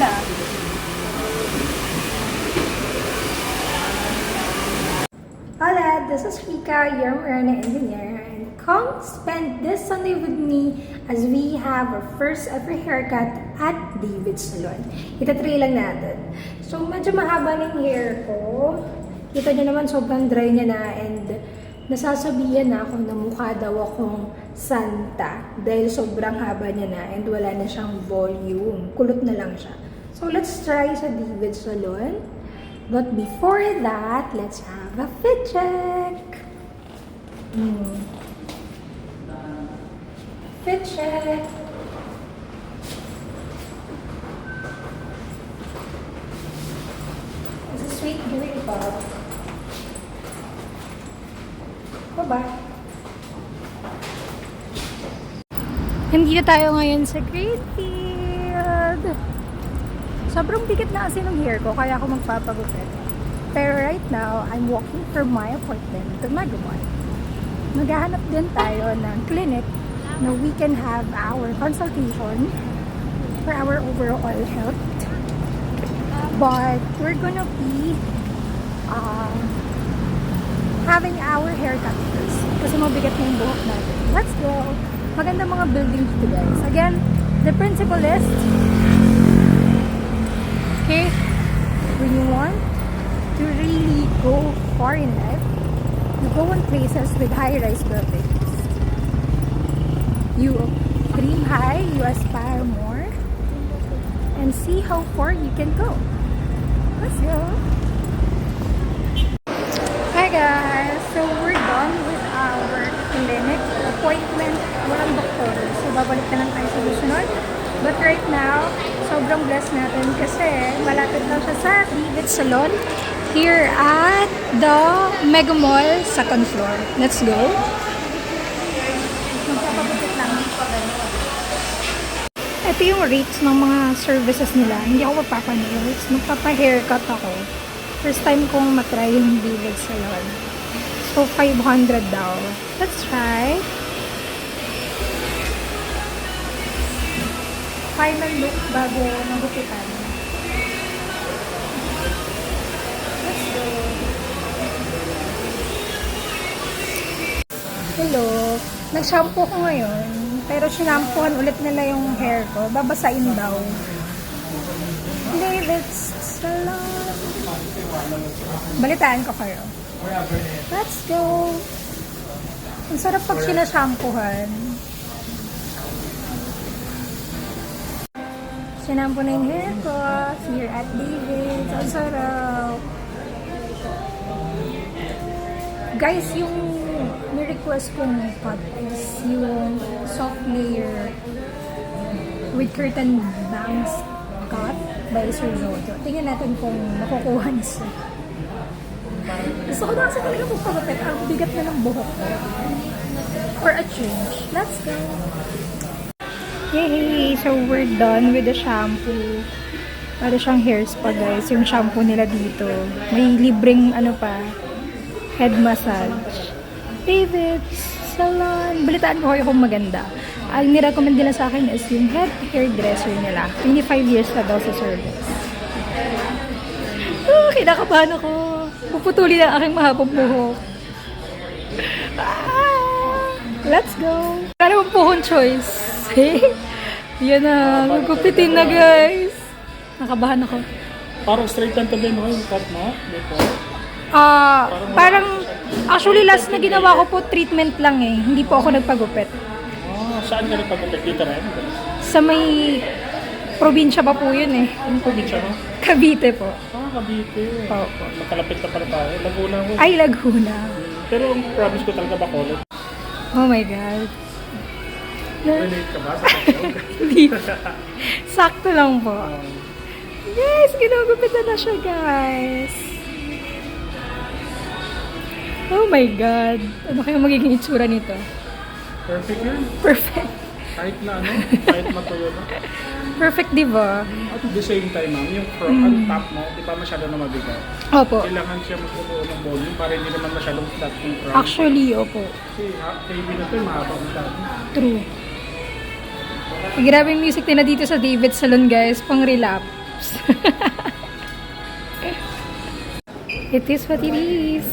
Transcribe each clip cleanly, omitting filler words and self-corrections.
Mika. Hola, this is Mika, your Marina engineer, and come spend this Sunday with me as we have our first ever haircut at David's Salon. Itatry lang natin. So, medyo mahaba ng hair ko. Kita niyo naman, sobrang dry niya na, and nasasabihan na ako na mukha daw akong santa dahil sobrang haba niya na and wala na siyang volume. Kulot na lang siya. So, let's try sa David's Salon. But before that, let's have a fit check. Fit check. This is sweet green pop. Bye-bye. Nandito tayo ngayon sa Greenfield. Sobrang bigat na kasi ng hair ko, kaya ako magpapagupit. Pero right now, I'm walking from my appointment to Megamall. Maghahanap din tayo ng clinic na we can have our consultation for our overall health. But we're gonna be having our haircut first kasi mabigat na yung buhok natin. Let's go! Maganda mga building dito, guys. Again, the principal list. Okay, when you want to really go far in life, you go in places with high-rise buildings. You dream high, you aspire more, and see how far you can go. Let's go! Hi guys! So we're done with our clinic appointment. Walang doktor. So babalik na lang tayo sa susunod. But right now, sobrang blessed natin kasi malapit lang siya sa David's Salon here at the Mega Mall, second floor. Let's go. Magpapagupit lang. Ito yung rates ng mga services nila. Hindi ako magpapanails. Magpapa-haircut ako. First time kong matry yung David's Salon. So, 500 daw. Let's try. Final look bago magupitan. Let's go. Hello. Nag-shampoo ko ngayon. Pero sinampuhan ulit nila yung hair ko. Babasain daw. David's Salon. Balitaan ko kayo. Let's go. Ang sarap pag sinashampuhan. Sinampo na yung hair ko here at David's. Ang sarap. Guys, yung ni-request kong cut is yung soft layer with curtain bangs cut by Sir Zoto. Tingnan natin kung makukuha ni Sir. Gusto ko na kasi talaga magpagupit. Ang bigat na ng buhok ko. For a change. Let's go! Yay! So, we're done with the shampoo. Para siyang hair spa, guys. Yung shampoo nila dito. May libreng, head massage. David's Salon. Balitaan ko kayo kung maganda. Ang nirecommend nila sa akin is yung head hairdresser nila. 25 years na daw sa service. Kinakabahan ako. Puputuli na aking mahabang buhok. Let's go! Para mong puhon choice. Yan na, magkupitin na guys. Nakabahan ako. Parang straight lang tabi mo yung cut mo? Parang, actually last na ginawa ko po, treatment lang eh. Hindi po ako nagpagupit. Saan ka nagpagupit? Dito rin? Sa may probinsya pa po yun eh. Anong probinsya mo? Cavite po. Cavite. Opo. Makalapit na pala tayo. Laguna ko. Ay, Laguna. Pero ang province ko talaga Bacolod. Oh my God. Relate ka ba sa Bacolod? Hindi. Sakto lang po. Guys, ginugupitan na siya, guys. Oh my God. Ano kaya magiging itsura nito? Perfect yun. Perfect. Kahit matuyo na. Perfect, di ba? At the same time, ma'am, yung ang top mo, di ba masyado na mabigat? Opo. Kailangan siya magbubuo ng volume para hindi naman masyadong flat yung crown. Actually, opo. Kasi heavy na ito, mahaba ang top. True. Grabe yung music nila dito sa David's Salon, guys. Pang relap. Oops. It is what it is.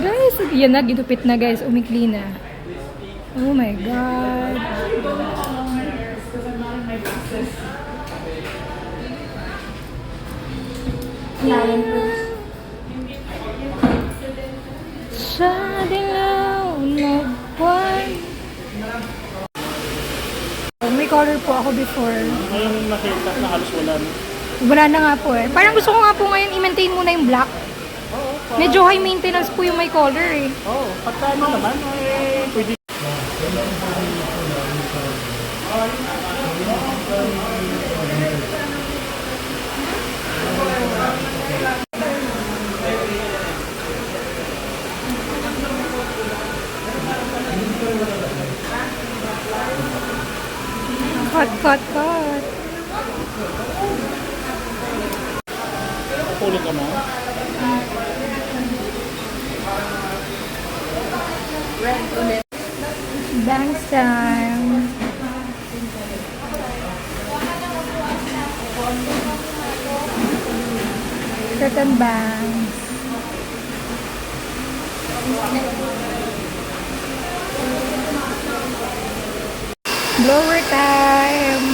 Guys, yan na, ginupit na guys. Umikli na. Oh my God. Sa dilaw na buwan. May color po ako before. Ngayon nakita na halos wala na. Wala na nga po eh. Parang gusto ko nga po ngayon i-maintain muna yung black. Oo, Medyo high maintenance po yung may color eh. oo. Pagka ano naman, pwede. Cut. Pulog ka mo. Bangs time. Curtain bangs. Blower time.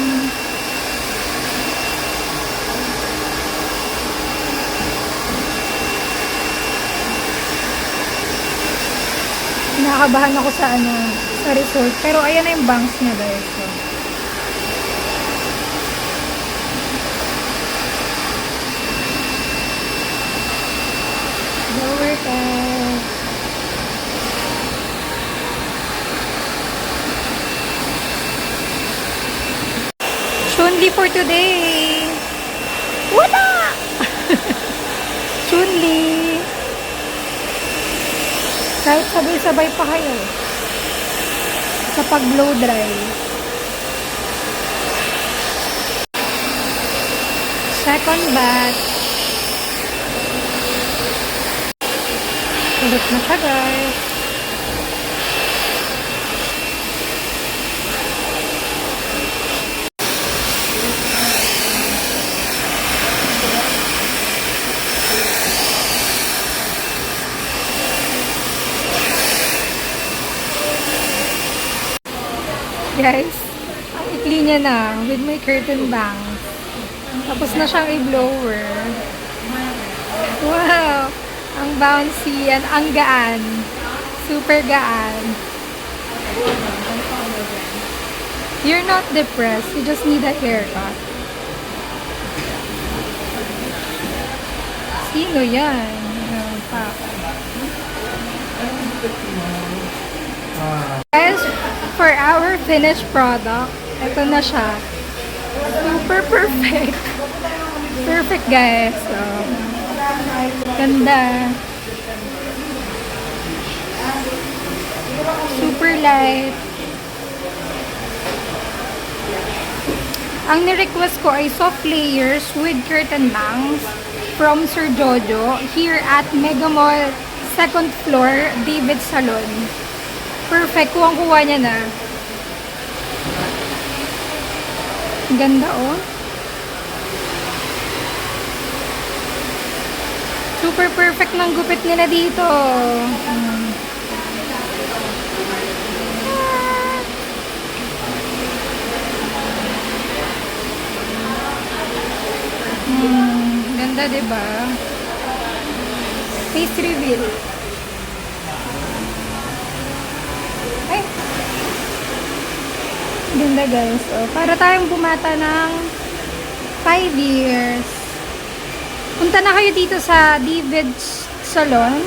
Nakakabahan ako sa sa resort. Pero ayan na yung bangs niya guys. So, blower time. Chunli for today. Wala! Chunli. Kahit sabay-sabay pa kayo sa pag-blow dry. Second batch. Ulit na siya guys. Guys, ang ikli niya na with my curtain bangs. Tapos na siyang i-blower. Wow! Ang bouncy and ang gaan. Super gaan. You're not depressed. You just need a haircut. Sino yan? Guys, for our finished product, ito na siya. Super perfect. Perfect guys. So, ganda. Super light. Ang ni-request ko ay soft layers with curtain bangs from Sir Jojo here at Mega Mall 2nd floor, David Salon. Perfect. Kuwang-kuha niya na. Ganda oh. Super perfect ng gupit nila dito. Ganda diba? Face reveal. Ay! Ganda guys. Oh, para tayong bumata ng 5 years. Punta na kayo dito sa David's Salon.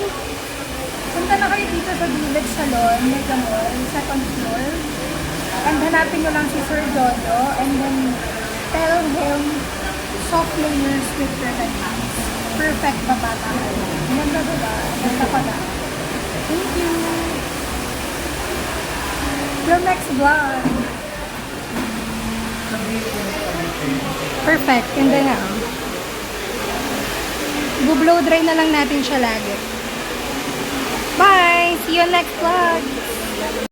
Punta na kayo dito sa David's Salon, Mega Mall, 2nd floor. And hanapin nyo lang si Sir Jojo. And then tell him soft layers with curtain bangs. Perfect babata kayo. Ganda diba? Ganda pala. Thank you! Till next vlog! Perfect. Ganda na. Bu-blow dry na lang natin siya lagi. Bye! See you next vlog!